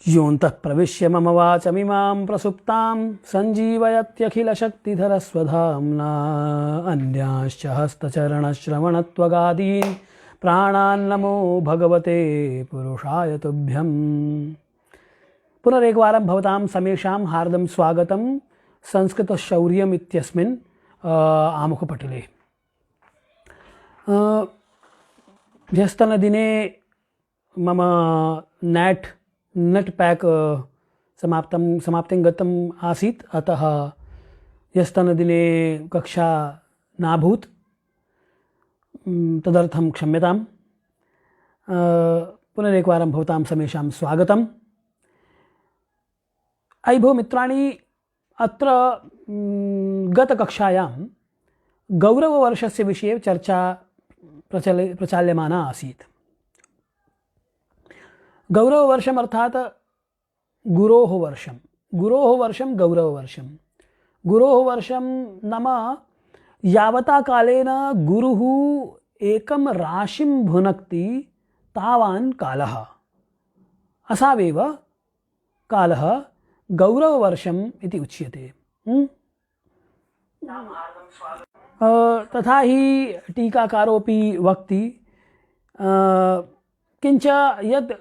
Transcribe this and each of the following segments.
योऽन्तः प्रविश्य मम वाचमिमां प्रसुप्तां सञ्जीवयत्यखिलशक्तिधरस्वधाम्ना अन्यांश्च हस्तचरणश्रवणत्वगादीन् प्राणान्नमो भगवते पुरुषाय तुभ्यम्। पुनरेकवारं भवतां समेषां हार्दं स्वागतं संस्कृतशौर्यम् इत्यस्मिन् आमुखपटले। ह्यस्तनदिने मम नेट् पैक् समाप्तिं गतम् आसीत्, अतः ह्यस्तनदिने कक्षा नाभूत्, तदर्थं क्षम्यताम्। पुनरेकवारं भवतां समेषां स्वागतम्। अयि भो मित्राणि, अत्र गतकक्षायां गौरववर्षस्य विषये चर्चा प्रचाल्यमाना आसीत्। गौरववर्षम् अर्थात् गुरोः वर्षं, गौरववर्षं। गुरोः वर्षं नाम यावता कालेन गुरुः एकं राशिं भुनक्ति तावान् कालः, असावेव कालः गौरववर्षम् इति उच्यते। तथा ही टीकाकारोऽपि वक्ति किंच यद्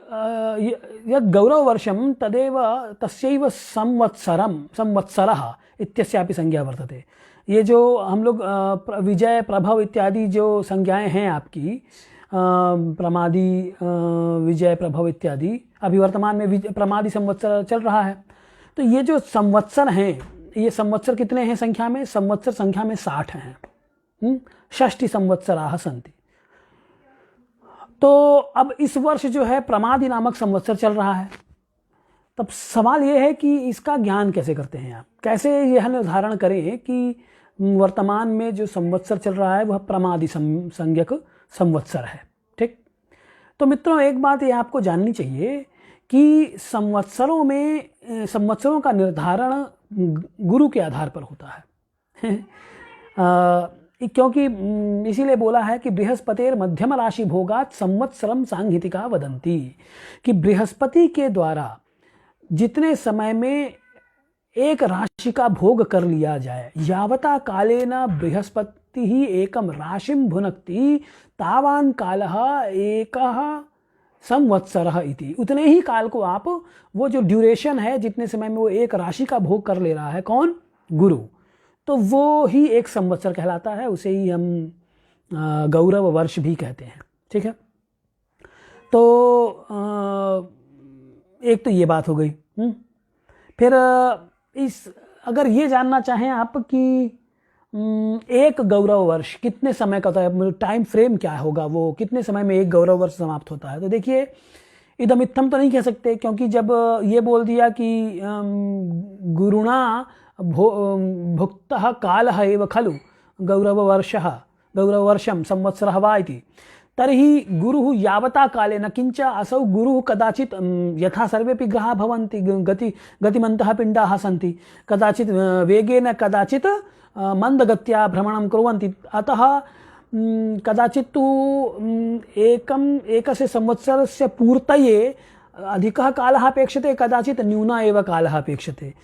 गौरववर्षं तदेव तस्यैव संवत्सरः इत्यस्यापि संज्ञा वर्तते। ये जो हम लोग विजय, प्रभव इत्यादि जो संज्ञाएं हैं आपकी, प्रमादी, विजय, प्रभव इत्यादि, अभी वर्तमान में प्रमादी संवत्सर चल रहा है। तो ये जो संवत्सर हैं, ये संवत्सर कितने हैं संख्या में? संवत्सर संख्या में 60 हैं। 60 संवत्सराः सन्ति। तो अब इस वर्ष जो है प्रमादी नामक संवत्सर चल रहा है। तब सवाल ये है कि इसका ज्ञान कैसे करते हैं आप? कैसे यह निर्धारण करें कि वर्तमान में जो संवत्सर चल रहा है वह प्रमादी संज्ञक संवत्सर है? ठीक। तो मित्रों, एक बात ये आपको जाननी चाहिए कि संवत्सरों का निर्धारण गुरु के आधार पर होता है। क्योंकि इसीलिए बोला है कि बृहस्पतेर मध्यम राशि भोगात संवत्सरम सांहितिका वदंती, कि बृहस्पति के द्वारा जितने समय में एक राशि का भोग कर लिया जाए, यावता कालेन बृहस्पति ही एकम राशिम भुनक्ति तावान कालः एकः संवत्सरः इति। उतने ही काल को आप, वो जो ड्यूरेशन है, जितने समय में वो एक राशि का भोग कर ले रहा है, कौन? गुरु, तो वो ही एक संवत्सर कहलाता है। उसे ही हम गौरव वर्ष भी कहते हैं। ठीक है। तो एक तो ये बात हो गई। फिर अगर ये जानना चाहें आप कि एक गौरव वर्ष कितने समय का होता है, टाइम फ्रेम क्या होगा, वो कितने समय में एक गौरव वर्ष समाप्त होता है, तो देखिए, इदम इत्थम तो नहीं कह सकते, क्योंकि जब ये बोल दिया कि गुरुणा भुक्तः कालः एव खलु गौरववर्षं संवत्सरः वा इति, तर्हि गुरुः यावता कालेन, किंच असौ गुरुः कदाचित् यथा सर्वेपि ग्रहाः भवन्ति, गतिमन्तः पिण्डाः सन्ति, कदाचित् वेगेन, कदाचित् मन्दगत्या भ्रमणं कुर्वन्ति। अतः कदाचित् तु एकस्य संवत्सरस्य पूर्तये अधिकः कालः अपेक्षते, कदाचित् न्यूना एव कालः अपेक्षते।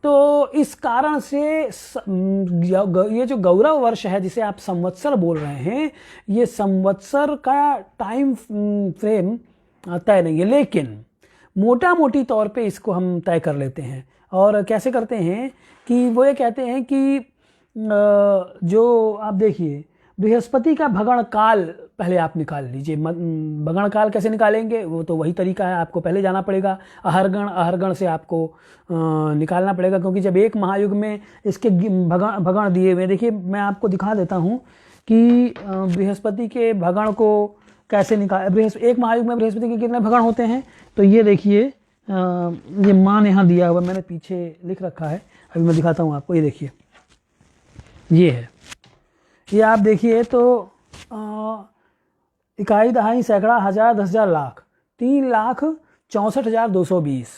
तो इस कारण से ये जो गौरव वर्ष है, जिसे आप संवत्सर बोल रहे हैं, ये संवत्सर का टाइम फ्रेम तय नहीं है, लेकिन मोटा मोटी तौर पे इसको हम तय कर लेते हैं। और कैसे करते हैं कि वो ये कहते हैं कि जो आप देखिए, बृहस्पति का भगण काल पहले आप निकाल लीजिए। भगण काल कैसे निकालेंगे, वो तो वही तरीका है, आपको पहले जाना पड़ेगा अहरगण से आपको निकालना पड़ेगा, क्योंकि जब एक महायुग में इसके भगण दिए हुए, देखिए मैं आपको दिखा देता हूँ कि बृहस्पति के भगण को कैसे निकाल, एक महायुग में बृहस्पति के कितने भगण होते हैं। तो ये देखिए, ये मान यहाँ दिया हुआ, मैंने पीछे लिख रखा है, अभी मैं दिखाता हूँ आपको। ये देखिए, ये है, ये आप देखिए तो इकाई, दहाई, सैकड़ा, हजार, 10,000, लाख, 3,64,220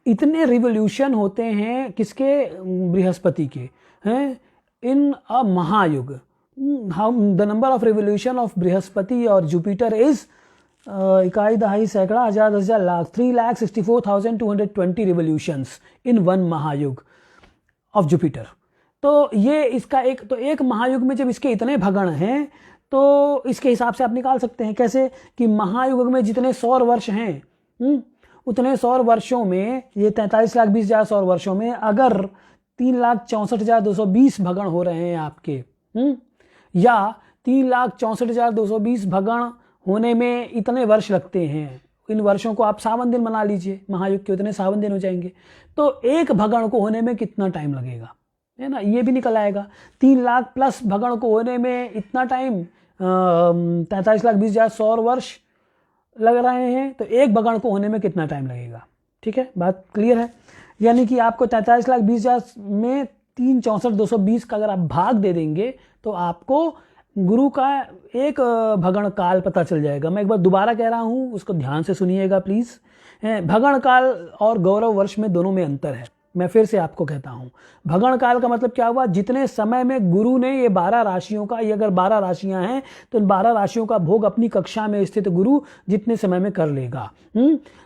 इतने रिवोल्यूशन होते हैं किसके? बृहस्पति के हैं इन अ महायुग। The number of revolution of Brihaspati or Jupiter is इकाई, दहाई, सैकड़ा, हजार, 10,000, लाख, 3,64,220 रिवोल्यूशंस इन वन महायुग ऑफ जुपिटर। तो ये इसका एक महायुग में जब इसके इतने भगण हैं तो इसके हिसाब से आप निकाल सकते हैं कैसे कि महायुग में जितने सौर वर्ष हैं उतने सौर वर्षों में, ये 43,20,000 सौर वर्षों में अगर 3,64,220 भगण हो रहे हैं आपके, या 3,64,220 भगण होने में इतने वर्ष लगते हैं, इन वर्षों को आप 57 दिन बना लीजिए, महायुग के उतने 57 दिन हो जाएंगे, तो एक भगण को होने में कितना टाइम लगेगा, है ना, ये भी निकल आएगा। 3 लाख प्लस भगण को होने में इतना टाइम 43,20,000 सौर वर्ष लग रहे हैं, तो एक भगण को होने में कितना टाइम लगेगा। ठीक है, बात क्लियर है। यानी कि आपको 43,20,000 में 3,64,220 का अगर आप भाग दे देंगे तो आपको गुरु का एक भगण काल पता चल जाएगा। मैं एक बार दोबारा कह रहा हूं, उसको ध्यान से सुनिएगा प्लीज। भगण काल और गौरव वर्ष में दोनों में अंतर है। मैं फिर से आपको कहता हूं, भगण काल का मतलब क्या हुआ, जितने समय में गुरु ने ये 12 राशियों का, ये अगर 12 राशियां हैं तो इन 12 राशियों का भोग अपनी कक्षा में स्थित गुरु जितने समय में कर लेगा।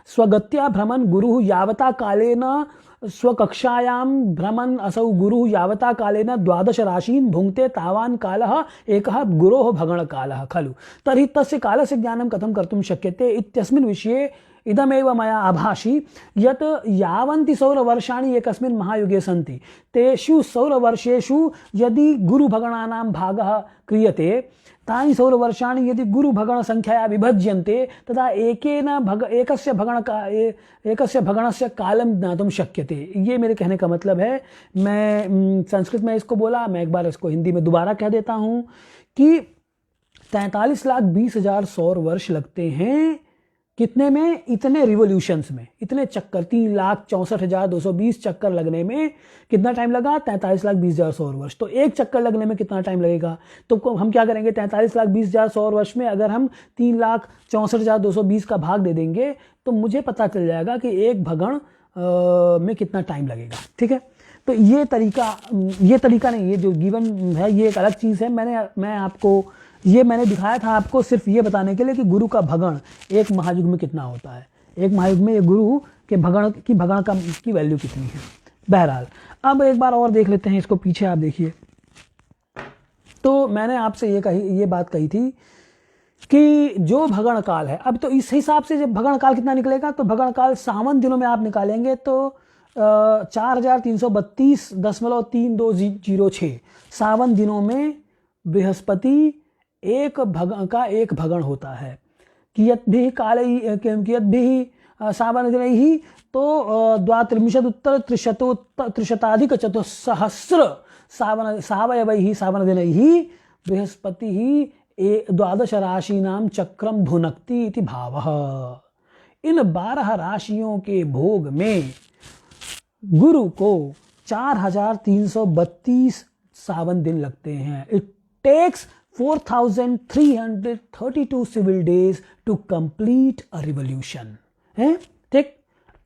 स्वगत्या भ्रमण गुरु यावता कालेन स्वकक्षायां भ्रमण असौ गुरु यावता कालेन 12 राशीन् भुंक्ते तावान् कालः एकः गुरोः भगण कालः खलु तर्हि तस्य कालस्य ज्ञानं कथं कर्तुं शक्यते इत्यस्मिन् विषये इदमेव मया आभाषि यत् यावन्ति सौरवर्षाणि एकस्मिन् महायुगे सन्ति तेषु सौरवर्षेषु यदि गुरुभगणानां भागः क्रियते तानि सौरवर्षाणि यदि गुरुभगण संख्याया विभज्यन्ते तदा एकस्य भगणस्य कालं ज्ञातुं शक्यते। ये मेरे कहने का मतलब है। मैं संस्कृत में इसको बोला, मैं एक बार इसको हिंदी में दोबारा कह देता हूं कि 43,20,000 सौर वर्ष लगते हैं कितने में, इतने रिवोल्यूशंस में, इतने चक्कर, 3,64,220 चक्कर लगने में कितना टाइम लगा, 43,20,000 सौर वर्ष। तो एक चक्कर लगने में कितना टाइम लगेगा, तो हम क्या करेंगे, 43,20,000 सौर वर्ष में अगर हम 3,64,220 का भाग दे देंगे तो मुझे पता चल जाएगा कि एक भगण में कितना टाइम लगेगा। ठीक है, तो ये तरीका नहीं, ये जो गिवन है ये एक अलग चीज़ है। मैंने दिखाया था आपको सिर्फ ये बताने के लिए कि गुरु का भगण एक महायुग में कितना होता है, एक महायुग में ये गुरु के भगण की वैल्यू कितनी है। बहरहाल अब एक बार और देख लेते हैं इसको, पीछे आप देखिए। तो मैंने आपसे ये बात कही थी कि जो भगण काल है, अब तो इस हिसाब से जब भगण काल कितना निकलेगा, तो भगण काल सावन दिनों में आप निकालेंगे तो 4,332.3206 सावन दिनों में बृहस्पति एक भगण होता है। कियद्भिः सावन दिनैः तो 32,उत्तर-300 सावयवैः सावन दिनैः बृहस्पतिः 12 राशीनां चक्रम भुनक्ति इति भावः। इन 12 राशियों के भोग में गुरु को 4,332 सावन दिन लगते हैं। It takes 4,332 civil days to complete a revolution है। ठीक,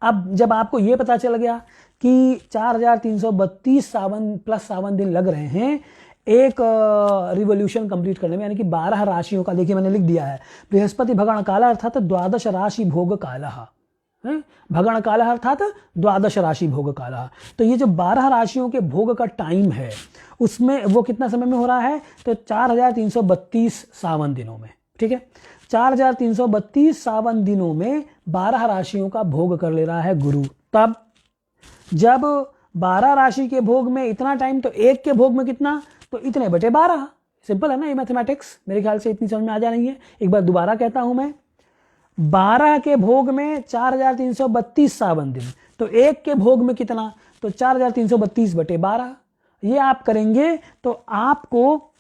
अब जब आपको यह पता चल गया कि 4,332 सावन दिन लग रहे हैं एक रिवोल्यूशन कंप्लीट करने में, यानी कि 12 राशियों का, देखिए मैंने लिख दिया है, बृहस्पति भगण काल अर्थात 12 राशि भोग कालः, भगण काल अर्थात 12 राशि भोग काल। तो ये जो 12 राशियों के भोग का टाइम है उसमें वो कितना समय में हो रहा है, तो 4,332 सावन दिनों में। ठीक है, 4,332 सावन दिनों में 12 राशियों का भोग कर ले रहा है गुरु। तब जब 12 राशि के भोग में इतना टाइम, तो एक के भोग में कितना, तो इतने बटे 12। सिंपल है ना ये मैथमेटिक्स, मेरे ख्याल से इतनी समझ में आ जा रही है। एक बार दोबारा कहता हूं मैं, 12 के भोग में 4,332 सावन दिन, तो एक के भोग में कितना, तो 4,332 बटे 12। ये आप करेंगे तो आपको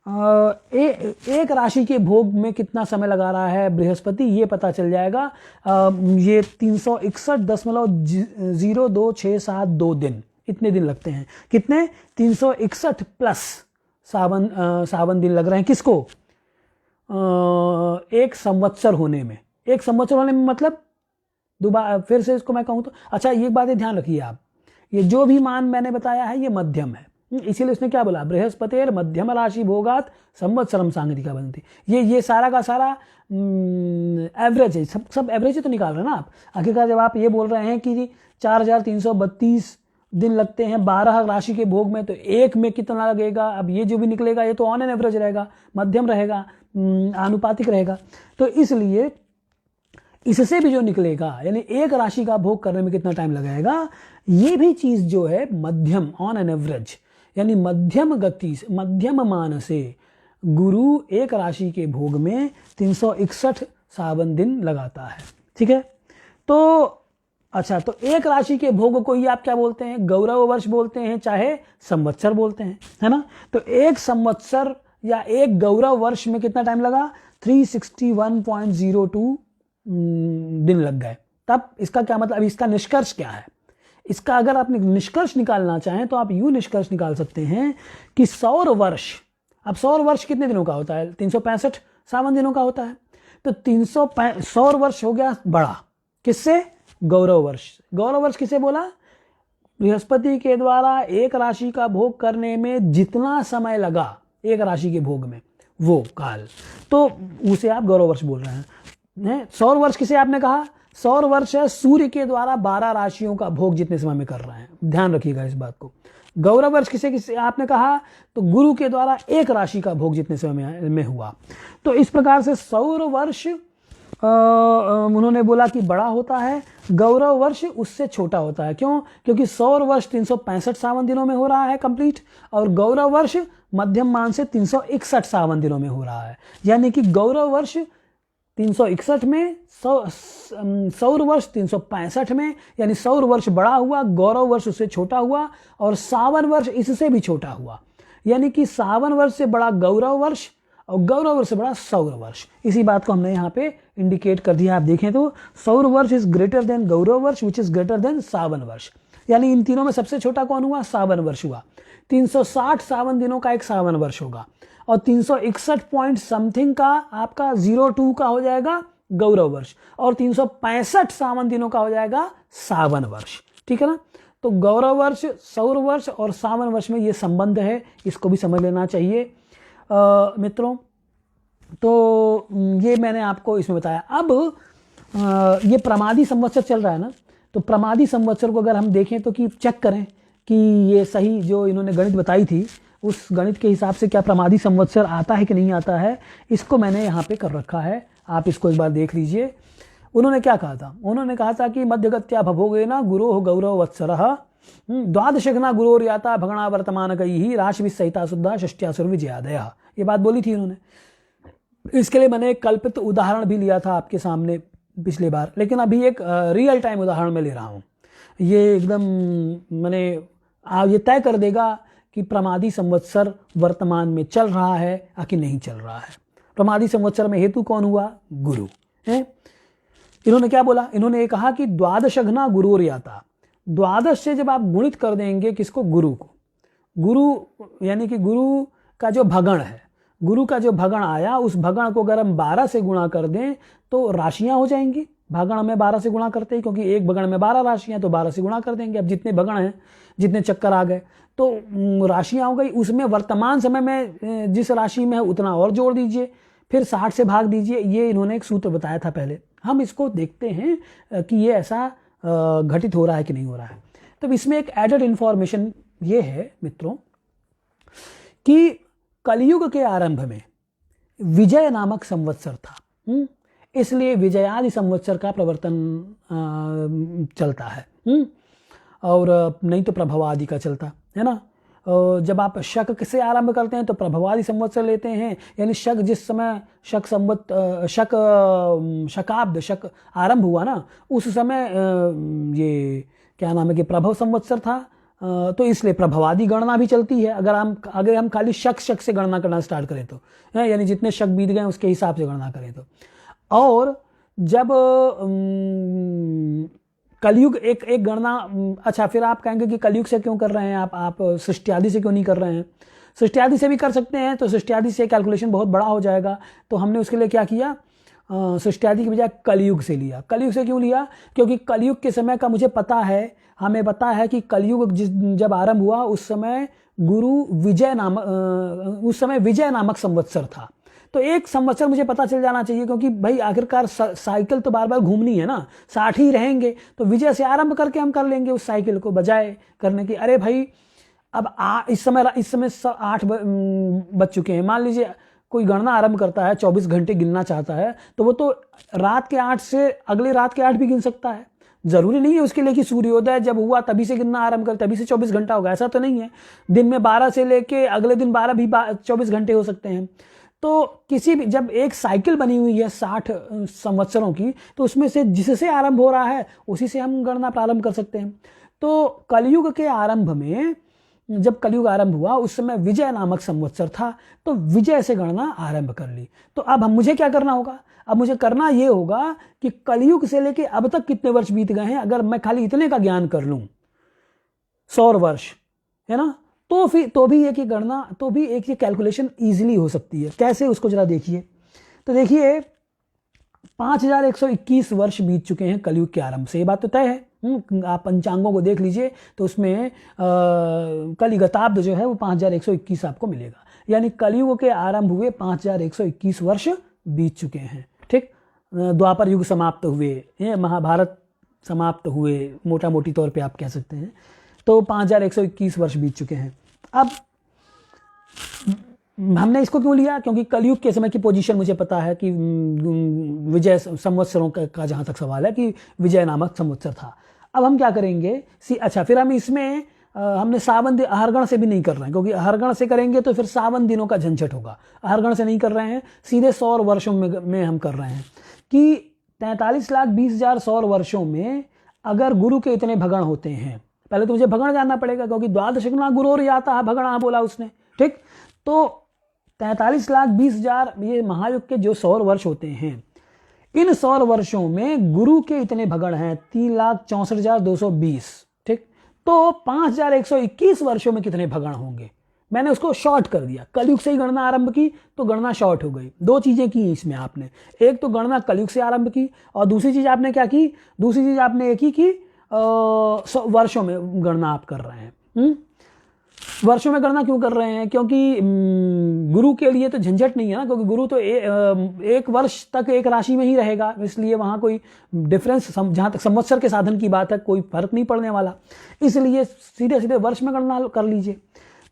एक राशि के भोग में कितना समय लगा रहा है बृहस्पति, ये पता चल जाएगा। ये 361.02672 दिन, इतने दिन लगते हैं। कितने, 361 प्लस सावन दिन लग रहे हैं किसको, एक संवत्सर होने में। एक संवत्सर होने में मतलब, दोबारा फिर से इसको मैं कहूं तो, अच्छा ये बातें ध्यान रखिए आप, ये जो भी मान मैंने बताया है ये मध्यम है, इसीलिए उसने क्या बोला, बृहस्पतिर मध्यम राशि भोगात संवत्सरम सांगतिका बनती। ये सारा का सारा एवरेज है, सब एवरेज ही तो निकाल रहे हैं ना आप। आखिरकार जब आप ये बोल रहे हैं कि 4332 दिन लगते हैं 12 राशि के भोग में, तो एक में कितना लगेगा, अब ये जो भी निकलेगा ये तो ऑन एन एवरेज रहेगा, मध्यम रहेगा, आनुपातिक रहेगा। तो इसलिए इससे भी जो निकलेगा, यानी एक राशि का भोग करने में कितना टाइम लगाएगा, ये भी चीज जो है मध्यम ऑन एन एवरेज, यानी मध्यम गति से, मध्यम मान से गुरु एक राशि के भोग में 361 सावन दिन लगाता है। ठीक है, तो अच्छा, तो एक राशि के भोग को ही आप क्या बोलते हैं, गौरव वर्ष बोलते हैं, चाहे संवत्सर बोलते हैं, है ना। तो एक संवत्सर या एक गौरव वर्ष में कितना टाइम लगा, 361.02 दिन लग गए। तब इसका क्या मतलब, इसका निष्कर्ष क्या है, इसका अगर आप निष्कर्ष निकालना चाहें तो आप यूं निष्कर्ष निकाल सकते हैं कि सौर वर्ष, अब सौर वर्ष कितने दिनों का होता है, 365 सावन दिनों का होता है। तो 365 सौर वर्ष हो गया बड़ा, किससे, गौरव वर्ष। गौरव वर्ष किसे बोला, बृहस्पति के द्वारा एक राशि का भोग करने में जितना समय लगा एक राशि के भोग में, वो काल, तो उसे आप गौरव वर्ष बोल रहे हैं। सौर वर्ष किसे आपने कहा, सौर वर्ष है सूर्य के द्वारा 12 राशियों का भोग जितने समय में कर रहे हैं, ध्यान रखिएगा इस बात को। गौरव वर्ष किसे आपने कहा, तो गुरु के द्वारा एक राशि का भोग जितने समय में हुआ। तो इस प्रकार से सौर वर्ष उन्होंने बोला कि बड़ा होता है, गौरव वर्ष उससे छोटा होता है। क्यों, क्योंकि सौर वर्ष 365 सावन दिनों में हो रहा है कंप्लीट, और गौरव वर्ष मध्यम मान से 361 सावन दिनों में हो रहा है। यानी कि गौरव वर्ष 361 में, सौर वर्ष 365 में, यानी सौर वर्ष बड़ा हुआ, गौरव वर्ष उससे छोटा हुआ, और सावन वर्ष इससे भी छोटा हुआ। यानी कि सावन वर्ष से बड़ा गौरव वर्ष और गौरव वर्ष से बड़ा सौर वर्ष। इसी बात को हमने यहाँ पे इंडिकेट कर दिया। आप देखें तो सौर वर्ष इज ग्रेटर देन गौरव वर्ष विच इज ग्रेटर देन सावन वर्ष। यानी इन तीनों में सबसे छोटा कौन हुआ, सावन वर्ष हुआ। 360 सावन दिनों का एक सावन वर्ष होगा, और 361 पॉइंट समथिंग का आपका 02 का हो जाएगा गौरव वर्ष, और 365 सावन दिनों का हो जाएगा सावन वर्ष। ठीक है ना। तो गौरव वर्ष, सौर वर्ष और सावन वर्ष में ये संबंध है, इसको भी समझ लेना चाहिए मित्रों। तो ये मैंने आपको इसमें बताया। अब ये प्रमादी संवत्सर चल रहा है ना, तो प्रमादी संवत्सर को अगर हम देखें तो कि चेक करें कि ये सही जो इन्होंने गणित बताई थी उस गणित के हिसाब से क्या प्रमादी संवत्सर आता है कि नहीं आता है, इसको मैंने यहाँ पे कर रखा है। आप इसको एक बार देख लीजिए। उन्होंने क्या कहा था, उन्होंने कहा था कि मध्यगत्या भभोगेना गुरोः गौरव वत्सरः द्वादशघ्ना गुरोर्याता भगणा वर्तमान कई राशि सहिता शुद्धा षष्ट्यासुर विजयादया। ये बात बोली थी उन्होंने। इसके लिए मैंने एक कल्पित उदाहरण भी लिया था आपके सामने पिछली बार, लेकिन अभी एक रियल टाइम उदाहरण में ले रहा हूँ। ये एकदम मैंने ये तय कर देगा कि प्रमादी संवत्सर वर्तमान में चल रहा है या कि नहीं चल रहा है। प्रमादी संवत्सर में हेतु कौन हुआ, गुरु है। इन्होंने क्या बोला, इन्होंने ये कहा कि द्वादशघ्ना गुरोर्याता, द्वादश से जब आप गुणित कर देंगे किसको, गुरु को, गुरु यानी कि गुरु का जो भगण है, गुरु का जो भगण आया उस भगण को अगर हम 12 से गुणा कर दें तो राशियां हो जाएंगी। भगण में 12 से गुणा करते हैं क्योंकि एक भगण में 12 राशियां, तो 12 से गुणा कर देंगे। अब जितने भगण हैं, जितने चक्कर आ गए तो राशियां हो गई। उसमें वर्तमान समय में जिस राशि में है उतना और जोड़ दीजिए, फिर 60 से भाग दीजिए। ये इन्होंने एक सूत्र बताया था पहले। हम इसको देखते हैं कि ये ऐसा घटित हो रहा है कि नहीं हो रहा है। तो इसमें एक एडेड इंफॉर्मेशन ये है मित्रों कि कलयुग के आरंभ में विजय नामक संवत्सर था, इसलिए विजयादि संवत्सर का प्रवर्तन चलता है, और नहीं तो प्रभवादि का चलता है ना। जब आप शक से आरंभ करते हैं तो प्रभवादि संवत्सर लेते हैं, यानी शक जिस समय शकाब्द शक आरंभ हुआ ना, उस समय ये क्या नाम है कि प्रभव संवत्सर था। तो इसलिए प्रभवादि गणना भी चलती है। अगर हम खाली शक से गणना करना स्टार्ट करें तो, यानी जितने शक बीत गए उसके हिसाब से गणना करें तो। और जब कलयुग एक गणना, अच्छा फिर आप कहेंगे कि कलयुग से क्यों कर रहे हैं आप सृष्टि आदि से क्यों नहीं कर रहे हैं। सृष्टि आदि से भी कर सकते हैं, तो सृष्टि आदि से कैलकुलेशन बहुत बड़ा हो जाएगा। तो हमने उसके लिए क्या किया, सृष्टि आदि की बजाय कलयुग से लिया। कलयुग से क्यों लिया, क्योंकि कलयुग के समय का मुझे पता है, हमें पता है कि कलयुग जब आरंभ हुआ उस समय गुरु विजय नामक उस समय विजय नामक संवत्सर था। तो एक संवत्सर मुझे पता चल जाना चाहिए, क्योंकि भाई आखिरकार साइकिल तो बार बार घूमनी है ना, 60 ही रहेंगे, तो विजय से आरंभ करके हम कर लेंगे उस साइकिल को, बजाय करने की अरे भाई अब इस समय 8 बज चुके हैं। मान लीजिए कोई गणना आरंभ करता है, 24 घंटे गिनना चाहता है, तो वो तो रात के 8 से अगले रात के 8 भी गिन सकता है। जरूरी नहीं है उसके लिए कि सूर्योदय जब हुआ तभी से गिनना आरंभ कर, तभी से 24 घंटा होगा, ऐसा तो नहीं है। दिन में 12 से लेके अगले दिन 12 भी 24 घंटे हो सकते हैं। तो किसी भी, जब एक साइकिल बनी हुई है 60 संवत्सरों की, तो उसमें से जिससे आरंभ हो रहा है उसी से हम गणना प्रारंभ कर सकते हैं। तो कलयुग के आरंभ में, जब कलयुग आरंभ हुआ उस समय विजय नामक संवत्सर था, तो विजय से गणना आरंभ कर ली। तो अब मुझे क्या करना होगा? अब मुझे करना यह होगा कि कलयुग से लेके अब तक कितने वर्ष बीत गए हैं, अगर मैं खाली इतने का ज्ञान कर लूं, 100 वर्ष है ना, तो भी एक ही गणना, तो भी एक ये कैलकुलेशन इजीली हो सकती है। कैसे, उसको जरा देखिए। तो देखिए 5121 वर्ष बीत चुके हैं कलयुग के आरंभ से, ये बात तो तय है। आप पंचांगों को देख लीजिए तो उसमें कलिगताब्द जो है वो 5121 आपको मिलेगा, यानी कलयुग के आरंभ हुए 5121 वर्ष बीत चुके हैं। ठीक, द्वापर युग समाप्त हुए, महाभारत समाप्त हुए, मोटा मोटी तौर पे आप कह सकते हैं। तो 5121 वर्ष बीत चुके हैं। अब हमने इसको क्यों लिया? क्योंकि कलयुग के समय की पोजीशन मुझे पता है कि विजय संवत्सरों का जहां तक सवाल है कि विजय नामक संवत्सर था। अब हम क्या करेंगे? अच्छा, फिर हम इसमें हमने सावन अहरगण से भी नहीं कर रहे हैं, क्योंकि अहरगण से करेंगे तो फिर सावन दिनों का झंझट होगा। अहरगण से नहीं कर रहे हैं, सीधे 100 वर्षों में हम कर रहे हैं कि 43,20,000 100 वर्षों में अगर गुरु के इतने भगण होते हैं, पहले तो मुझे भगण जानना पड़ेगा, क्योंकि द्वादश गुणा गुरु और याता है, भगण बोला उसने। ठीक, तो 43,20,000 ये महायुग के जो 100 वर्ष होते हैं, इन 100 वर्षों में गुरु के इतने भगण हैं 3,64,220। ठीक, तो 5,121 वर्षों में कितने भगण होंगे? मैंने उसको शॉर्ट कर दिया, कलयुग से ही गणना आरंभ की तो गणना शॉर्ट हो गई। दो चीजें की इसमें आपने, एक तो गणना कलयुग से आरंभ की, और दूसरी चीज आपने क्या की? दूसरी चीज आपने एक ही की, वर्षों में गणना आप कर रहे हैं। वर्षों में गणना क्यों कर रहे हैं? क्योंकि गुरु के लिए तो झंझट नहीं है ना, क्योंकि गुरु तो एक वर्ष तक एक राशि में ही रहेगा, इसलिए वहां कोई डिफरेंस, जहां तक संवत्सर के साधन की बात है, कोई फर्क नहीं पड़ने वाला, इसलिए सीधे सीधे वर्ष में गणना कर लीजिए।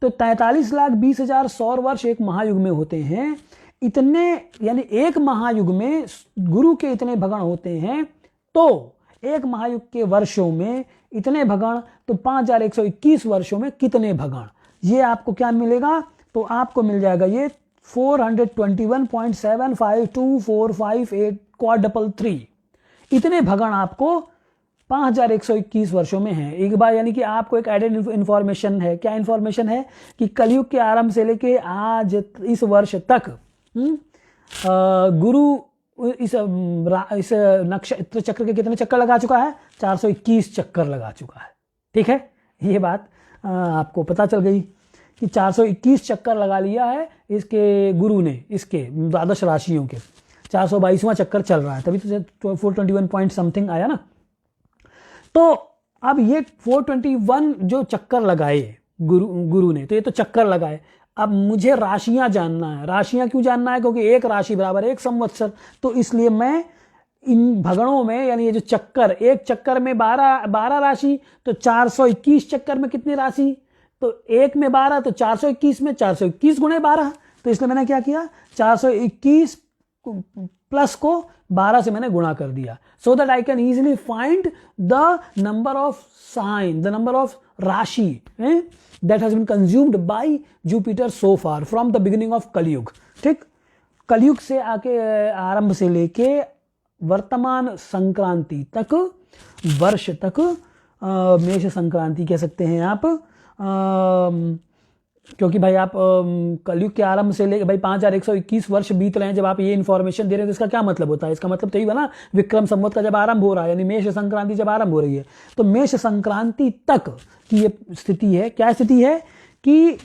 तो 43,20,000 100 वर्ष एक महायुग में होते हैं, इतने, यानी एक महायुग में गुरु के इतने भगण होते हैं, तो एक महायुग के वर्षों में इतने भगण, तो 5,121 वर्षों में कितने भगण, ये आपको क्या मिलेगा? तो आपको मिल जाएगा ये 421.752458 क्वाड्रपल 3। इतने भगण आपको 5,121 वर्षों में है। एक बार, यानी कि आपको एक एडेड इंफॉर्मेशन है। क्या इंफॉर्मेशन है? कि कलयुग के आरंभ से लेके आज इस वर्ष तक गुरु इस नक्षत्र चक्र के कितने चक्कर लगा चुका है? 421 चक्कर लगा चुका है। ठीक है, ये बात आपको पता चल गई कि 421 चक्कर लगा लिया है इसके गुरु ने, इसके द्वादश राशियों के 422वां चक्कर चल रहा है, तभी तो 421 पॉइंट समथिंग आया ना। तो अब ये 421 जो चक्कर लगाए गुरु ने, तो ये तो चक्कर लगाए। अब मुझे राशियां जानना है। राशियां क्यों जानना है? क्योंकि एक राशि बराबर एक संवत्सर, तो इसलिए मैं इन भगणों में, यानी ये जो चक्कर, एक चक्कर में 12 राशि, तो 421 चक्कर में कितनी राशि? तो एक में 12, तो 421 में 421 गुणे 12। तो इसलिए मैंने क्या किया? 421 प्लस को 12 से मैंने गुणा कर दिया, so that I can easily find the number of sine, the number of राशि that has been consumed by Jupiter so far from the beginning of कलयुग। ठीक, कलयुग से आके आरंभ से लेके वर्तमान संक्रांति तक, वर्ष तक, मेष संक्रांति कह सकते हैं आप, क्योंकि भाई आप कलयुग के आरंभ से लेकर भाई 5,121 वर्ष बीत रहे हैं। जब आप ये इन्फॉर्मेशन दे रहे हैं तो इसका क्या मतलब होता है? इसका मतलब तो ही ना, विक्रम संवत का जब आरंभ हो रहा है, यानी मेष संक्रांति जब आरंभ हो रही है, तो मेष संक्रांति तक की ये स्थिति है। क्या स्थिति है? कि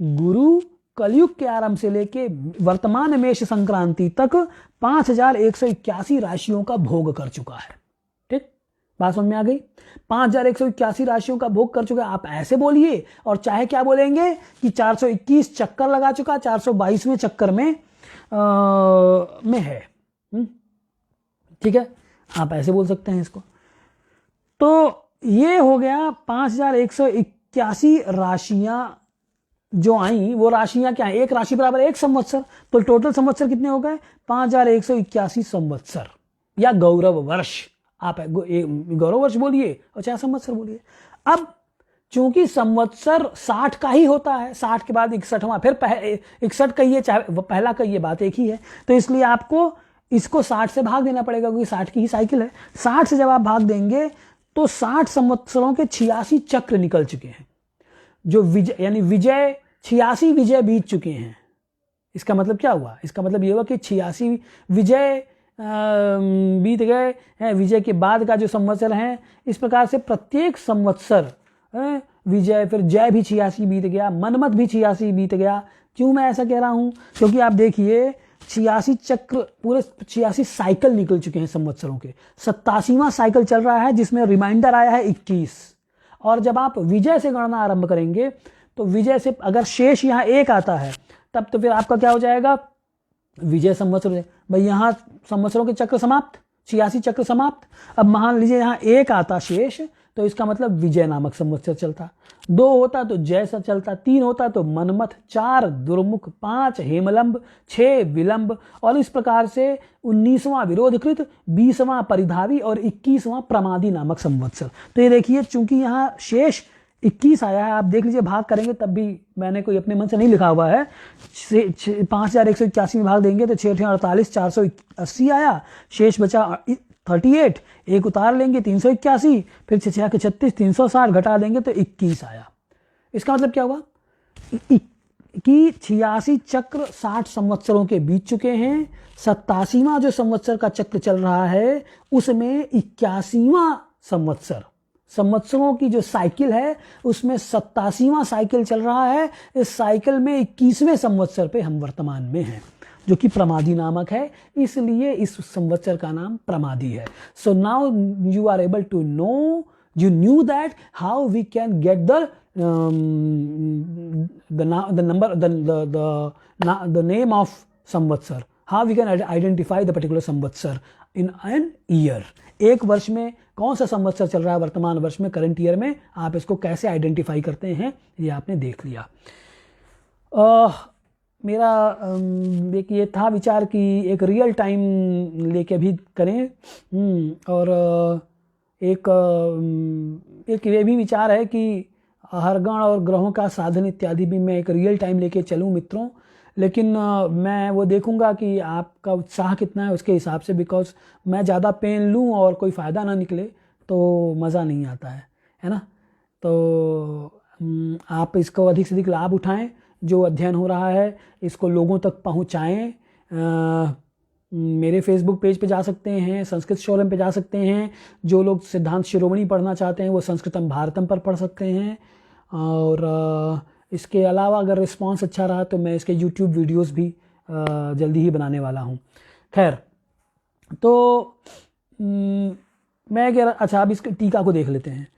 गुरु कलयुग के आरंभ से लेके वर्तमान मेष संक्रांति तक 5,181 राशियों का भोग कर चुका है। ठीक, बात समझ में आ गई? 5181 राशियों का भोग कर चुका, आप ऐसे बोलिए, और चाहे क्या बोलेंगे कि 421 चक्कर लगा चुका, 422वें चक्कर में है। ठीक है, आप ऐसे बोल सकते हैं इसको। तो ये हो गया 5181 राशियां जो आई, वो राशियां क्या है? एक राशि बराबर एक संवत्सर, तो टोटल संवत्सर कितने हो गए? 5181 संवत्सर या गौरव वर्ष। आप गौरव वर्ष बोलिए और चाहे संवत्सर बोलिए। अब चूंकि संवत्सर 60 का ही होता है, 60 के बाद 61वां, फिर 61 कहिए चाहे पहला कहिए, बात एक ही है। तो इसलिए आपको इसको 60 से भाग देना पड़ेगा, क्योंकि 60 की ही साइकिल है। 60 से जब आप भाग देंगे तो 60 संवत्सरों के 86 चक्र निकल चुके हैं, जो विजय यानी विजय 86 विजय बीत चुके हैं। इसका मतलब क्या हुआ? इसका मतलब ये हुआ कि 86 विजय बीत गए हैं, विजय के बाद का जो संवत्सर है। इस प्रकार से प्रत्येक संवत्सर विजय, फिर जय भी 86 बीत गया, मनमत भी 86 बीत गया। क्यों मैं ऐसा कह रहा हूं? क्योंकि आप देखिए 86 चक्र, पूरे 86 साइकिल निकल चुके हैं संवत्सरों के। 87वां साइकिल चल रहा है, जिसमें रिमाइंडर आया है 21। और जब आप विजय से गणना आरंभ करेंगे तो विजय से अगर शेष यहाँ 1 आता है, तब तो फिर आपका क्या हो जाएगा? विजय संवत्सर। भाई यहाँ संवत्सरों के चक्र समाप्त, 86 चक्र समाप्त। अब मान लीजिए यहाँ 1 आता शेष, तो इसका मतलब विजय नामक संवत्सर चलता। 2 होता तो जय सा चलता, 3 होता तो मनमथ, 4 दुर्मुख, 5 हेमलंब, 6 विलंब, और इस प्रकार से 19वां विरोधकृत, 20वां परिधावी और 21वां प्रमादी नामक संवत्सर। तो ये देखिए, चूंकि यहाँ शेष 21 आया है, आप देख लीजिए भाग करेंगे तब भी मैंने कोई अपने मन से नहीं लिखा हुआ है। 5181 में भाग देंगे तो 6 48, 480 आया, शेष बचा 38, 1 उतार लेंगे 381, फिर 6 के 36, 360 घटा देंगे तो 21 आया। इसका मतलब क्या हुआ कि 86 चक्र 60 संवत्सरों के बीत चुके हैं। 87वां जो संवत्सर का चक्र चल रहा है, उसमें 81वां संवत्सरों की जो साइकिल है, उसमें 87वां साइकिल चल रहा है। इस साइकिल में 21वें संवत्सर पे हम वर्तमान में हैं, जो कि प्रमादी नामक है, इसलिए इस संवत्सर का नाम प्रमादी है। So now you are able to know, you knew that how we can get the name of samvatsar, how we can identify the particular samvatsar in an year। एक वर्ष में कौन सा संवत्सर चल रहा है वर्तमान वर्ष में, करंट ईयर में, आप इसको कैसे आइडेंटिफाई करते हैं, ये आपने देख लिया। मेरा एक ये था विचार कि एक रियल टाइम लेके भी करें, और एक ये भी विचार है कि हर गण और ग्रहों का साधन इत्यादि भी मैं एक रियल टाइम लेके चलूं मित्रों। लेकिन मैं वो देखूंगा कि आपका उत्साह कितना है उसके हिसाब से, बिकॉज मैं ज़्यादा पेन लूं और कोई फ़ायदा ना निकले तो मज़ा नहीं आता है ना। तो आप इसको अधिक से अधिक लाभ उठाएं, जो अध्ययन हो रहा है इसको लोगों तक पहुंचाएं। मेरे फेसबुक पेज पे जा सकते हैं, संस्कृत शोलम पे जा सकते हैं। जो लोग सिद्धांत शिरोमणि पढ़ना चाहते हैं वो संस्कृतम भारतम पर पढ़ सकते हैं। और इसके अलावा अगर रिस्पांस अच्छा रहा तो मैं इसके यूट्यूब वीडियोस भी जल्दी ही बनाने वाला हूँ। खैर, तो मैं कह रहा, अच्छा अब इसके टीका को देख लेते हैं।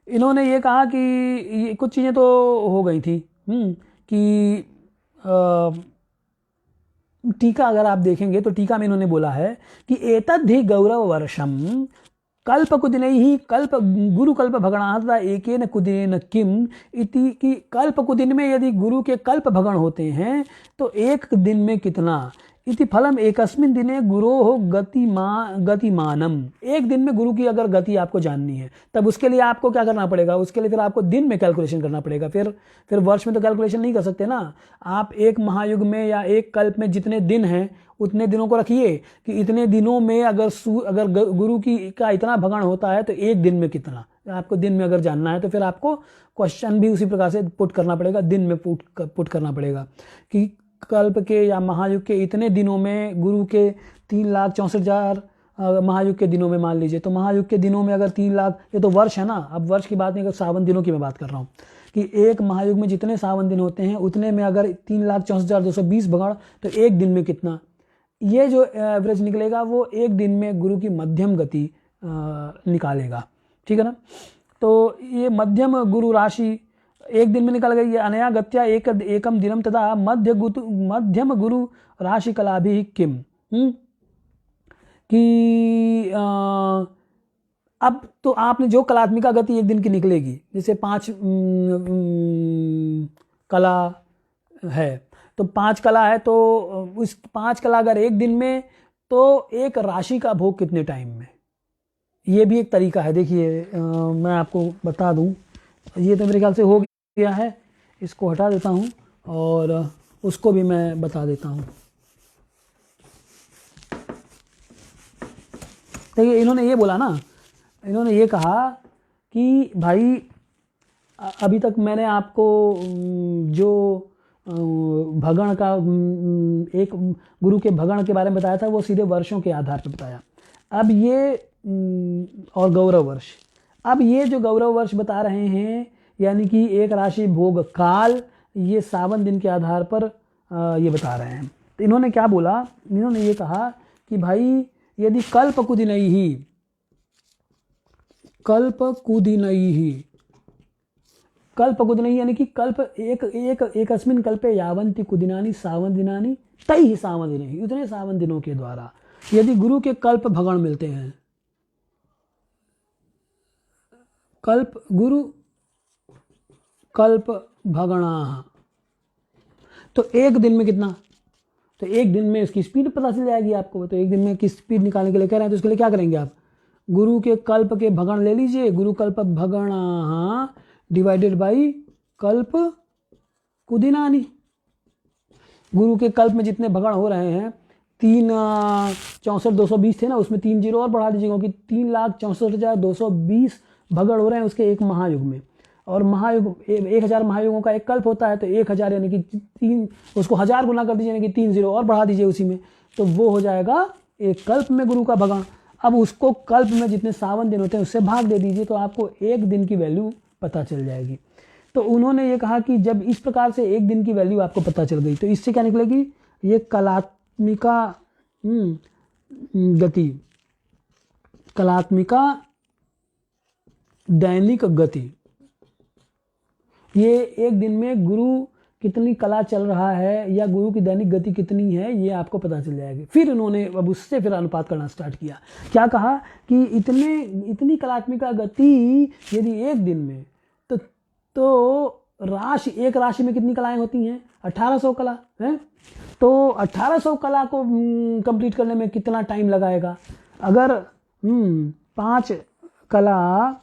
इन्होंने ये कहा कि ये कुछ चीज़ें तो हो गई थी कि टीका अगर आप देखेंगे तो टीका में इन्होंने बोला है कि एतद्धि गौरव वर्षम कल्प कुदिन ही कल्प गुरु कल्प भगणाता एकेन कुदिन किम इति, कि कल्प कुदिन में यदि गुरु के कल्प भगण होते हैं तो एक दिन में कितना, इति फलम एकस्मिन दिने गुरोः गतिमानम। एक दिन में गुरु की अगर गति आपको जाननी है तब उसके लिए आपको क्या करना पड़ेगा, उसके लिए फिर आपको दिन में कैलकुलेशन करना पड़ेगा। फिर वर्ष में तो कैलकुलेशन नहीं कर सकते ना आप। एक महायुग में या एक कल्प में जितने दिन हैं उतने दिनों को रखिए कि इतने दिनों में अगर गुरु की का इतना भगण होता है तो एक दिन में कितना, आपको दिन में अगर जानना है तो फिर आपको क्वेश्चन भी उसी प्रकार से पुट करना पड़ेगा, दिन में पुट करना पड़ेगा कि कल्प के या महायुग के इतने दिनों में गुरु के 3,64,000 महायुग के दिनों में मान लीजिए, तो महायुग के दिनों में अगर 3 लाख, ये तो वर्ष है ना, अब वर्ष की बात नहीं कर, सावन दिनों की मैं बात कर रहा हूँ कि एक महायुग में जितने सावन दिन होते हैं उतने में अगर 3,64,220 भगण तो एक दिन में कितना, ये जो एवरेज निकलेगा वो एक दिन में गुरु की मध्यम गति निकालेगा, ठीक है ना। तो ये मध्यम गुरु राशि एक दिन में निकल गई है। अनया गत्या एकम दिनम तदा मध्यम गुरु राशि कला भी किम, कि अब तो आपने जो कलात्मिका गति एक दिन की निकलेगी, जैसे 5 कला है, तो 5 कला है, तो उस 5 कला अगर एक दिन में, तो एक राशि का भोग कितने टाइम में, ये भी एक तरीका है। देखिए मैं आपको बता दूं, ये तो मेरे ख्याल से हो गया है, इसको हटा देता हूं और उसको भी मैं बता देता हूं। देखिए इन्होंने ये बोला ना, इन्होंने ये कहा कि भाई अभी तक मैंने आपको जो भगण का एक गुरु के भगण के बारे में बताया था, वो सीधे वर्षों के आधार पर बताया। अब ये और गौरव वर्ष, अब ये जो गौरव वर्ष बता रहे हैं, यानी कि एक राशि भोग काल, ये सावन दिन के आधार पर ये बता रहे हैं। तो इन्होंने क्या बोला, इन्होंने ये कहा कि भाई यदि कल्प कुदिनई ही, कल्प कुदिनई ही, कल्प कुदिनई यानी कि कल्प एक अस्मिन कल्पे यावंती कुदिनानी सावन दिनानी तई सावन दिनहि, उतने सावन दिनों के द्वारा यदि गुरु के कल्प भगण मिलते हैं, कल्प गुरु कल्प भगणा, तो एक दिन में कितना, तो एक दिन में इसकी स्पीड पता चल जाएगी आपको। तो एक दिन में किस स्पीड निकालने के लिए कह रहे हैं, तो उसके लिए क्या करेंगे आप, गुरु के कल्प के भगण ले लीजिए, गुरु कल्प भगणा डिवाइडेड बाई कल्प कुदिनानी। गुरु के कल्प में जितने भगण हो रहे हैं, 3,64,220 थे ना, उसमें 3 जीरो और बढ़ा दीजिए, क्योंकि 3,64,220 भगण हो रहे हैं उसके एक महायुग में। और महायुग 1000 महायुगों का एक कल्प होता है, तो 1000 यानी कि 3, उसको 1000 गुना कर दीजिए, यानी कि 3 जीरो और बढ़ा दीजिए उसी में, तो वो हो जाएगा एक कल्प में गुरु का भगण। अब उसको कल्प में जितने सावन दिन होते हैं उससे भाग दे दीजिए, तो आपको एक दिन की वैल्यू पता चल जाएगी। तो उन्होंने ये कहा कि जब इस प्रकार से एक दिन की वैल्यू आपको पता चल गई, तो इससे क्या निकलेगी, ये कलात्मिका गति, कलात्मिका दैनिक गति, ये एक दिन में गुरु कितनी कला चल रहा है या गुरु की दैनिक गति कितनी है, ये आपको पता चल जाएगी। फिर उन्होंने अब उससे फिर अनुपात करना स्टार्ट किया। क्या कहा कि इतनी कलात्मिका गति यदि एक दिन में, तो राशि, एक राशि में कितनी कलाएं होती हैं, 1800 कला है, तो 1800 कला को कंप्लीट करने में कितना टाइम लगाएगा। अगर 5 कला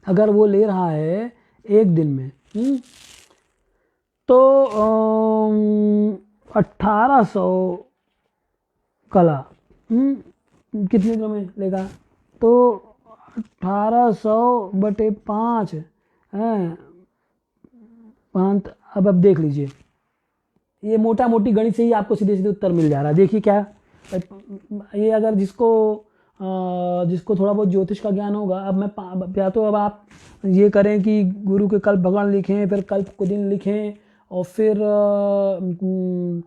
अगर वो ले रहा है एक दिन में, तो 1800 कला कितने दिनों में लेगा, तो 1800/5 हैं 5। अब देख लीजिए, ये मोटा मोटी गणित से ही आपको सीधे सीधे उत्तर मिल जा रहा है। देखिए क्या, ये अगर जिसको थोड़ा बहुत ज्योतिष का ज्ञान होगा, अब मैं या तो अब आप ये करें कि गुरु के कल्प भगवान लिखें, फिर कल्प कुदिन लिखें, और फिर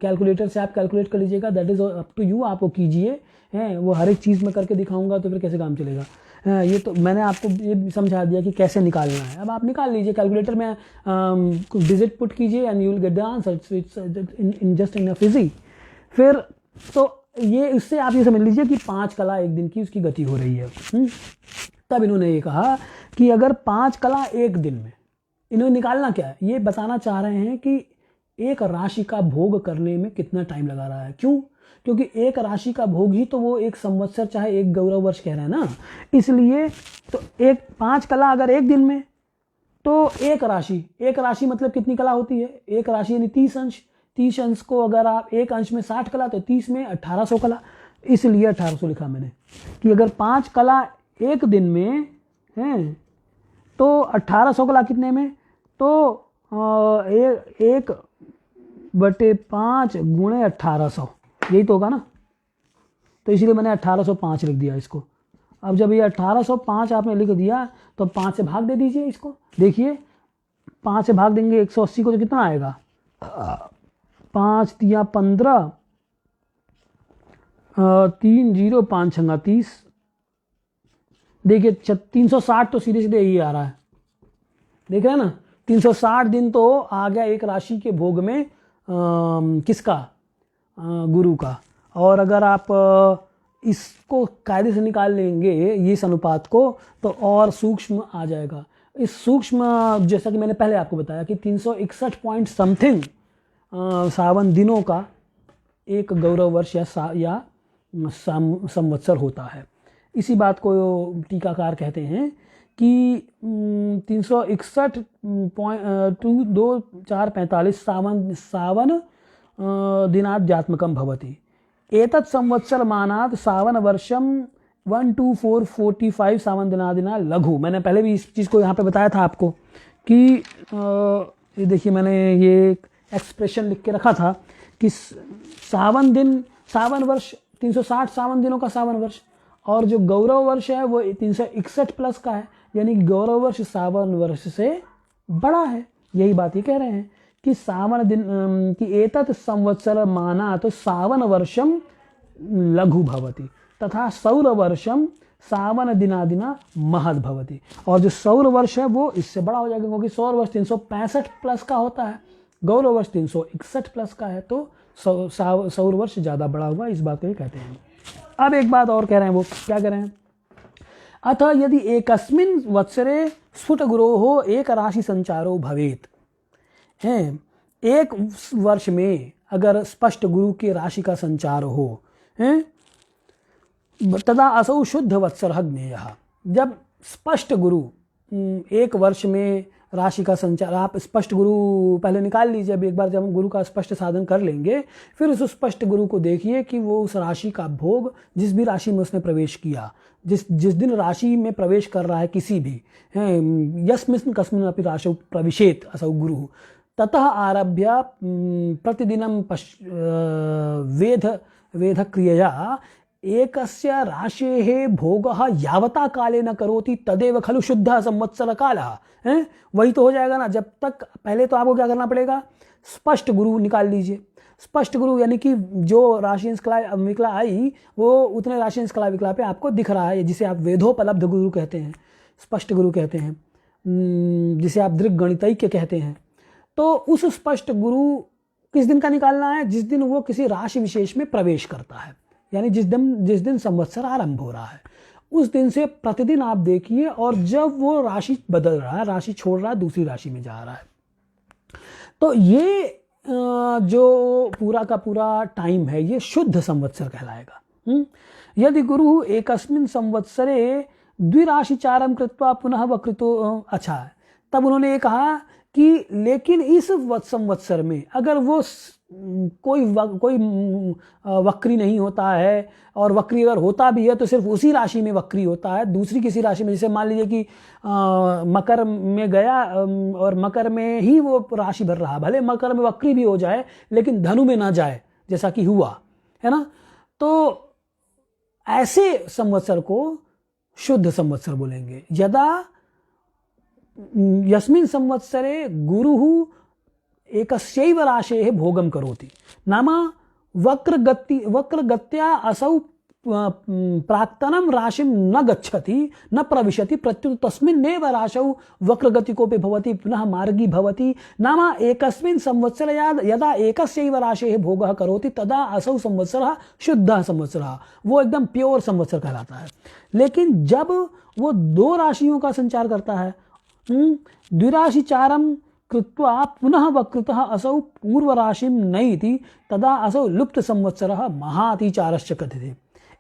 कैलकुलेटर से आप कैलकुलेट कर लीजिएगा, that is up to you, आपको कीजिए हैं। वो हर एक चीज़ में करके दिखाऊंगा तो फिर कैसे काम चलेगा। ये तो मैंने आपको ये समझा दिया कि कैसे निकालना है। अब आप निकाल लीजिए, कैलकुलेटर में डिजिट पुट कीजिए and you will get the answer, it's in just enough easy. फिर तो ये इससे आप ये समझ लीजिए कि 5 कला एक दिन की उसकी गति हो रही है। तब इन्होंने ये कहा कि अगर 5 कला एक दिन में, इन्होंने निकालना क्या है, ये बताना चाह रहे हैं कि एक राशि का भोग करने में कितना टाइम लगा रहा है। क्यों, क्योंकि एक राशि का भोग ही तो वो एक संवत्सर चाहे एक गौरव वर्ष कह रहे हैं ना, इसलिए तो 5 कला अगर एक दिन में, तो एक राशि मतलब कितनी कला होती है, एक राशि यानी 30 अंश, 30 अंश को अगर आप एक अंश में 60 कला, तो 30 में 1800 कला, इसलिए 1800 लिखा मैंने कि अगर 5 कला एक दिन में हैं तो 1800 कला कितने में, तो 1/5 गुणे 1800, यही तो होगा ना, तो इसीलिए मैंने 1805 लिख दिया इसको। अब जब ये 1805 आपने लिख दिया तो 5 से भाग दे दीजिए इसको। देखिए 5 से भाग देंगे 180 को, तो कितना आएगा, 5 तिया 15, 3 0 5 6 30, देखिए 360 तो सीधे सीधे यही आ रहा है, देख रहे हैं ना, 360 दिन तो आ गया एक राशि के भोग में किसका, गुरु का। और अगर आप इसको कायदे से निकाल लेंगे इस अनुपात को तो और सूक्ष्म आ जाएगा। इस सूक्ष्म, जैसा कि मैंने पहले आपको बताया कि 361 पॉइंट समथिंग सावन दिनों का एक गौरव वर्ष या संवत्सर होता है। इसी बात को टीकाकार कहते हैं कि 361.22445 सावन दिनाध्यात्मकं भवति। एतत् संवत्सर मानात् सावन वर्षम 12445 सावन दिनादिना लघु। मैंने पहले भी इस चीज़ को यहाँ पे बताया था आपको कि ये देखिए मैंने ये एक्सप्रेशन लिख के रखा था कि सावन वर्ष 360 सावन दिनों का सावन वर्ष, और जो गौरव वर्ष है वो 361 प्लस का है, यानी गौरव वर्ष सावन वर्ष से बड़ा है। यही बात ये कह रहे हैं कि सावन दिन कि एतत् संवत्सर माना तो सावन वर्षम लघु भवति तथा सौर वर्षम सावन दिनादिना महद भवति। और जो सौर वर्ष है वो इससे बड़ा हो जाएगा, क्योंकि सौर वर्ष 365 प्लस का होता है, गौरव वर्ष 361 प्लस का है, तो सौर वर्ष ज़्यादा बड़ा हुआ, इस बात को ये कहते हैं। अब एक बात और कह रहे हैं, वो क्या कह रहे हैं, अतः यदि एकस्मिन् वत्सरे स्फुट गुरोः एक राशि संचारो भवेत हैं, एक वर्ष में अगर स्पष्ट गुरु की राशि का संचार हो हैं, तदा असौ शुद्ध वत्सर ज्ञेयः। जब स्पष्ट गुरु एक वर्ष में राशि का संचार, आप स्पष्ट गुरु पहले निकाल लीजिए। अब एक बार जब हम गुरु का स्पष्ट साधन कर लेंगे, फिर उस स्पष्ट गुरु को देखिए कि वो उस राशि का भोग, जिस भी राशि में उसने प्रवेश किया, जिस दिन राशि में प्रवेश कर रहा है किसी भी, यस्मिन् कस्मिन् अपि राशौ प्रविशेत असौ गुरु, ततः आरभ्य प्रतिदिनं वेद क्रियया एकस्य राशेः भोगः यावता काले न करोति तदेव खलु शुद्धः संवत्सर कालः। वही तो हो जाएगा ना। जब तक, पहले तो आपको क्या करना पड़ेगा, स्पष्ट गुरु निकाल लीजिए। स्पष्ट गुरु यानी कि जो राशि कला विकला आई वो उतने राशि कला विकला पे आपको दिख रहा है, जिसे आप वेदोपलब्ध गुरु कहते हैं, स्पष्ट गुरु कहते हैं, जिसे आप दृग् गणितज्ञ कहते हैं। तो उस स्पष्ट गुरु किस दिन का निकालना है, जिस दिन वो किसी राशि विशेष में प्रवेश करता है, यानी जिस दिन संवत्सर आरंभ हो रहा है, उस दिन से प्रतिदिन आप देखिए, और जब वो राशि बदल रहा है, राशि छोड़ रहा है, दूसरी राशि में जा रहा है, तो ये जो पूरा का पूरा टाइम है ये शुद्ध संवत्सर कहलाएगा। यदि गुरु एकस्मिन् संवत्सरे द्विराशिचारं कृत्वा पुनः वक्रतो, अच्छा है, तब उन्होंने ये कहा कि लेकिन इस संवत्सर में अगर वो कोई वक्री नहीं होता है, और वक्री अगर होता भी है तो सिर्फ उसी राशि में वक्री होता है, दूसरी किसी राशि में, जैसे मान लीजिए कि मकर में गया और मकर में ही वो राशि भर रहा, भले मकर में वक्री भी हो जाए लेकिन धनु में ना जाए, जैसा कि हुआ है ना, तो ऐसे संवत्सर को शुद्ध संवत्सर बोलेंगे। यदा यस्मिन् संवत्सरे गुरुः एकस्यैव राशेः भोगं करोति, नाम वक्रगत्या असौ प्राक्तनं राशिं न गच्छति न प्रविशति, प्रत्युत तस्मिन्नेव राशौ वक्रगतिकोऽपि भवति, पुनः मार्गी भवति। नाम एकस्मिन् संवत्सरे यदा एकस्यैव राशेः भोगः करोति तदा असौ संवत्सरः शुद्धः संवत्सरः, वो एकदम प्योर संवत्सर कहलाता है। लेकिन जब वो दो राशियों का संचार करता है, द्विराशिचारं कृत्वा पुनः वक्रतः असौ पूर्व राशिं नयति, तदा असौ लुप्त संवत्सरः महातिचारश्च कथ्यते।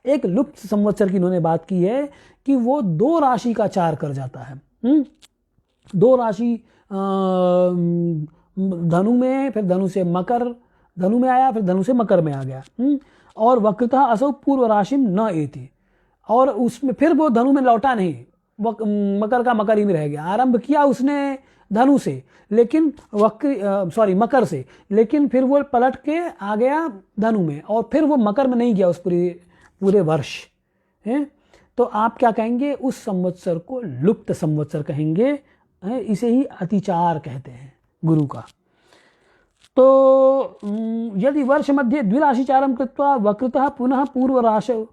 एक लुप्त संवत्सर की इन्होंने बात की है कि वो दो राशि का चार कर जाता है। दो राशि धनु में, फिर धनु से मकर, धनु में आया, फिर धनु से मकर में आ गया, और वक्रतः असौ पूर्व राशिं न एति, और उसमें फिर वो धनु में लौटा नहीं, मकर का मकर ही में रह गया। आरंभ किया उसने धनु से, लेकिन मकर से, लेकिन फिर वो पलट के आ गया धनु में, और फिर वो मकर में नहीं गया उस पूरे वर्ष है। तो आप क्या कहेंगे, उस संवत्सर को लुप्त संवत्सर कहेंगे। इसे ही अतिचार कहते हैं गुरु का। तो यदि वर्ष मध्य द्विराशिचारं कृत्वा वक्रतः पुनः पूर्व राशौ,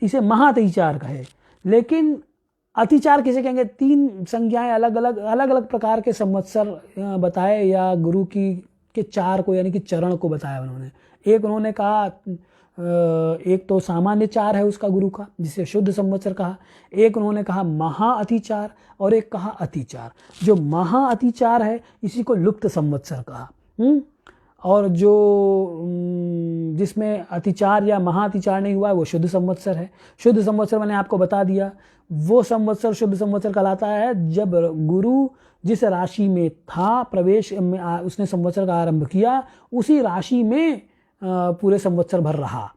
इसे महातिचार कहे। लेकिन अतिचार किसे कहेंगे? 3 संज्ञाएं अलग अलग प्रकार के संवत्सर बताए, या गुरु की के 4 को यानी कि चरण को बताया उन्होंने। एक उन्होंने कहा एक तो सामान्य चार है उसका गुरु का, जिसे शुद्ध संवत्सर कहा। एक उन्होंने कहा महा अतिचार, और एक कहा अतिचार। जो महा अतिचार है इसी को लुप्त संवत्सर कहा। और जो जिसमें अतिचार या महा अतिचार नहीं हुआ है वो शुद्ध संवत्सर है। शुद्ध संवत्सर मैंने आपको बता दिया, वो संवत्सर शुद्ध संवत्सर कहलाता है जब गुरु जिस राशि में था प्रवेश में उसने संवत्सर का आरंभ किया, उसी राशि में पूरे संवत्सर भर रहा,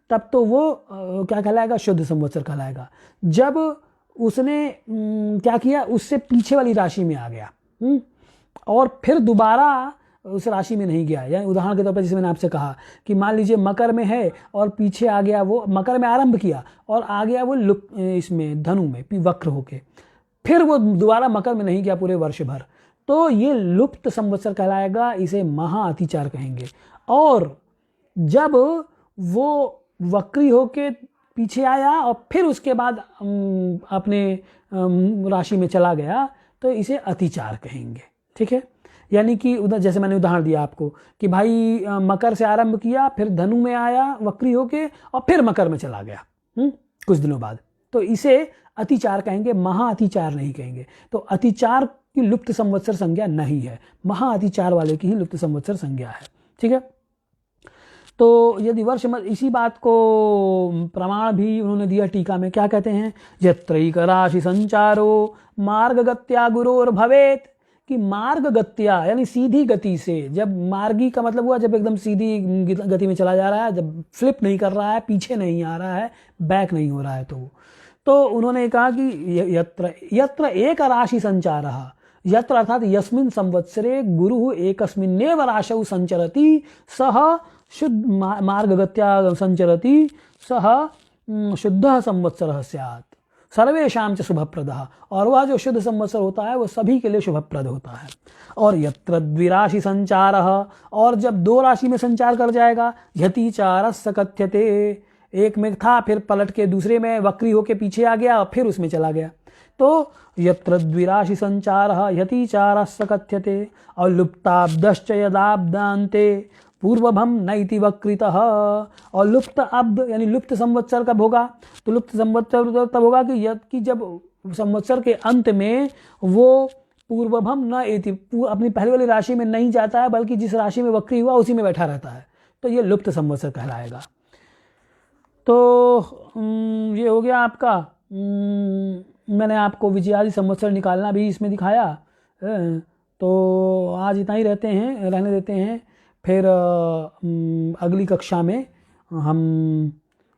तब तो वो क्या कहलाएगा? शुद्ध संवत्सर कहलाएगा। जब उसने क्या किया, उससे पीछे वाली राशि में आ गया और फिर दोबारा उस राशि में नहीं गया, यानी उदाहरण के तौर पर जैसे मैंने आपसे कहा कि मान लीजिए मकर में है और पीछे आ गया, वो मकर में आरंभ किया और आ गया वो इसमें धनु में वक्र होके, फिर वो दोबारा मकर में नहीं गया पूरे वर्ष भर, तो ये लुप्त संवत्सर कहलाएगा, इसे महा अतिचार कहेंगे। और जब वो वक्री होके पीछे आया और फिर उसके बाद अपने राशि में चला गया तो इसे अतिचार कहेंगे। ठीक है, यानी कि उधर जैसे मैंने उदाहरण दिया आपको कि भाई मकर से आरंभ किया, फिर धनु में आया वक्री होके और फिर मकर में चला गया कुछ दिनों बाद, तो इसे अतिचार कहेंगे, महा अतिचार नहीं कहेंगे। तो अतिचार की लुप्त संवत्सर संज्ञा नहीं है, महा अतिचार वाले की ही लुप्त संवत्सर संज्ञा है। ठीक है, तो यदि वर्ष इसी बात को प्रमाण भी उन्होंने दिया टीका में, क्या कहते हैं? यत्रैक राशि संचारो मार्गगत्या गुरोर भवेत, कि मार्गगत्या यानी सीधी गति से, जब मार्गी का मतलब हुआ जब एकदम सीधी गति में चला जा रहा है, जब फ्लिप नहीं कर रहा है, पीछे नहीं आ रहा है, बैक नहीं हो रहा है, तो उन्होंने कहा कि यत्र एक राशि संचारः, यत्र अर्थात यस्मिन् संवत्सरे गुरुः एकस्मिन्नेव राशौ संचरति सः शुद्ध मार्गगत्या संचरति सः शुद्धः संवत्सरः स्यात् सर्वेषां च शुभप्रदः, और वह जो शुद्ध संवत्सर होता है वो सभी के लिए शुभप्रद होता है। और यत्र द्विराशि संचारः, और जब 2 राशि में संचार कर जाएगा, यतिचारस्य कथ्यते, एक में था फिर पलट के दूसरे में वक्री होके पीछे आ गया और फिर उसमें चला गया, तो यत्र द्विराशि संचारः यतिचारस्य कथ्यते। और लुप्ताब्दश्च यदाब्दान्ते पूर्वभम नैति वक्रितः, और लुप्त अब्द यानी लुप्त संवत्सर कब होगा? तो लुप्त संवत्सर तब होगा कि जब संवत्सर के अंत में वो पूर्वभम न एति, अपनी पहले वाली राशि में नहीं जाता है, बल्कि जिस राशि में वक्री हुआ उसी में बैठा रहता है, तो ये लुप्त संवत्सर कहलाएगा। तो ये हो गया आपका, मैंने आपको विजयादि संवत्सर निकालना भी इसमें दिखाया। तो आज इतना ही रहने देते हैं, फिर अगली कक्षा में हम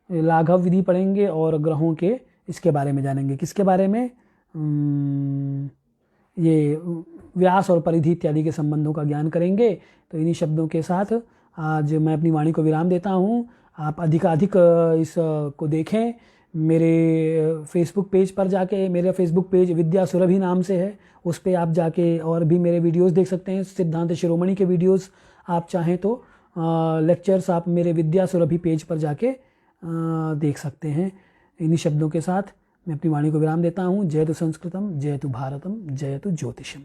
लाघव विधि पढ़ेंगे और ग्रहों के इसके बारे में जानेंगे। किसके बारे में? ये व्यास और परिधि इत्यादि के संबंधों का ज्ञान करेंगे। तो इन्हीं शब्दों के साथ आज मैं अपनी वाणी को विराम देता हूँ। आप अधिकाधिक इसको देखें। मेरे फेसबुक पेज पर जाके, मेरा फेसबुक पेज विद्या सुरभि नाम से है, उस पर आप जाके और भी मेरे वीडियोस देख सकते हैं। सिद्धांत शिरोमणि के वीडियोस आप चाहें तो लेक्चर्स आप मेरे विद्या सुरभि पेज पर जाके देख सकते हैं। इन्हीं शब्दों के साथ मैं अपनी वाणी को विराम देता हूँ। जयतु संस्कृतम, जयतु भारतम, जयतु ज्योतिषम।